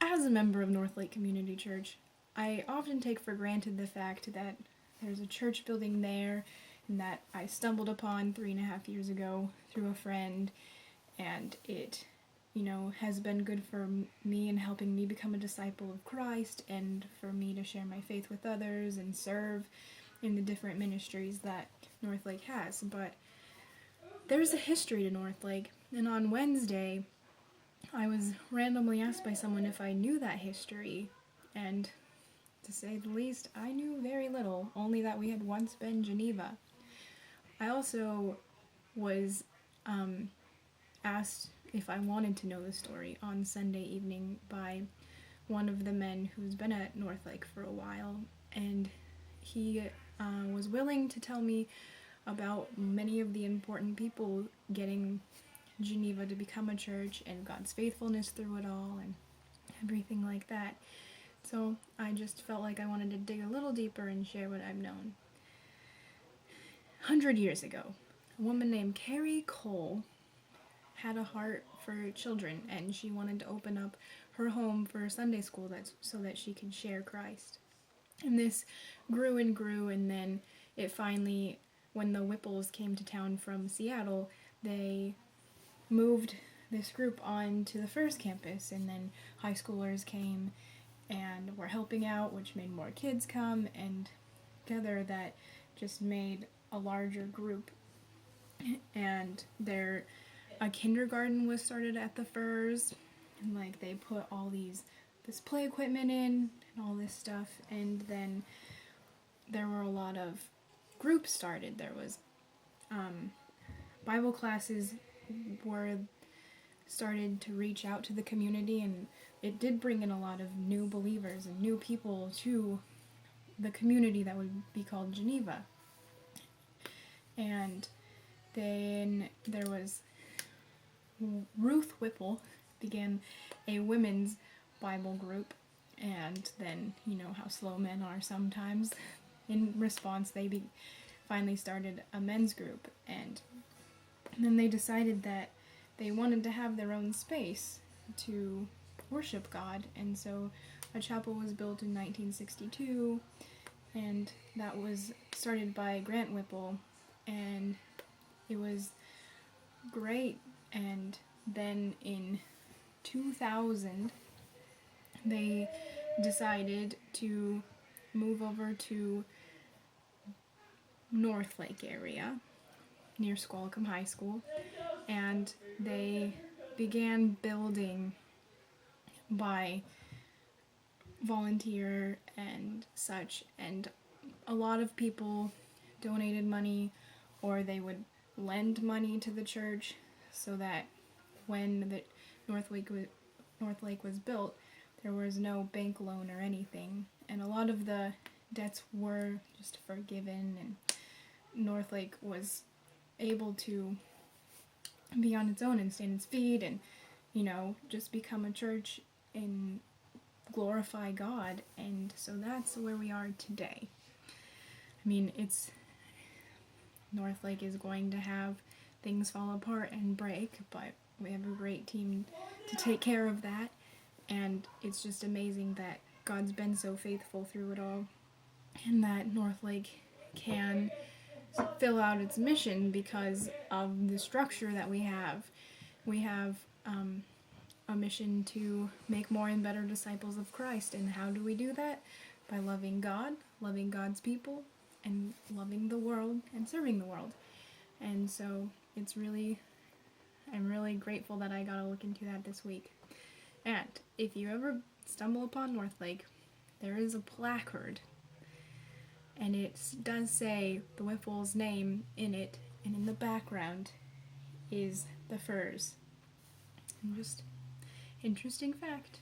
As a member of Northlake Community Church, I often take for granted the fact that there's a church building there and that I stumbled upon 3.5 years ago through a friend, and it, has been good for me in helping me become a disciple of Christ and for me to share my faith with others and serve in the different ministries that Northlake has. But there's a history to Northlake, and on Wednesday, I was randomly asked by someone if I knew that history, and to say the least, I knew very little, only that we had once been Geneva. I also was asked if I wanted to know the story on Sunday evening by one of the men who's been at Northlake for a while, and he was willing to tell me about many of the important people getting Geneva to become a church and God's faithfulness through it all and everything like that. So I just felt like I wanted to dig a little deeper and share what I've known. 100 years ago, a woman named Carrie Cole had a heart for children, and she wanted to open up her home for Sunday school so that she could share Christ. And this grew and grew, and then it finally, when the Whipples came to town from Seattle, they moved this group on to the first campus, and then high schoolers came and were helping out, which made more kids come, and together that just made a larger group. And a kindergarten was started at the Firs, and they put all this play equipment in and all this stuff, and then there were a lot of groups started. There was Bible classes were started to reach out to the community, and it did bring in a lot of new believers and new people to the community that would be called Geneva. And then there was Ruth Whipple began a women's Bible group, and then how slow men are sometimes. In response, they finally started a men's group, and then they decided that they wanted to have their own space to worship God, and so a chapel was built in 1962, and that was started by Grant Whipple, and it was great. And then in 2000, they decided to move over to Northlake area near Squalicum High School, and they began building by volunteer and such, and a lot of people donated money, or they would lend money to the church, so that when the Northlake was built, there was no bank loan or anything, and a lot of the debts were just forgiven, and Northlake was able to be on its own and stand on its feet and, just become a church and glorify God. And so that's where we are today. Northlake is going to have things fall apart and break, but we have a great team to take care of that. And it's just amazing that God's been so faithful through it all, and that Northlake can fill out its mission because of the structure that we have. We have a mission to make more and better disciples of Christ. And how do we do that? By loving God, loving God's people, and loving the world and serving the world. And so I'm really grateful that I got to look into that this week. And if you ever stumble upon Northlake, there is a placard, and it does say the Whipple's name in it, and in the background is the Firs. And just interesting fact.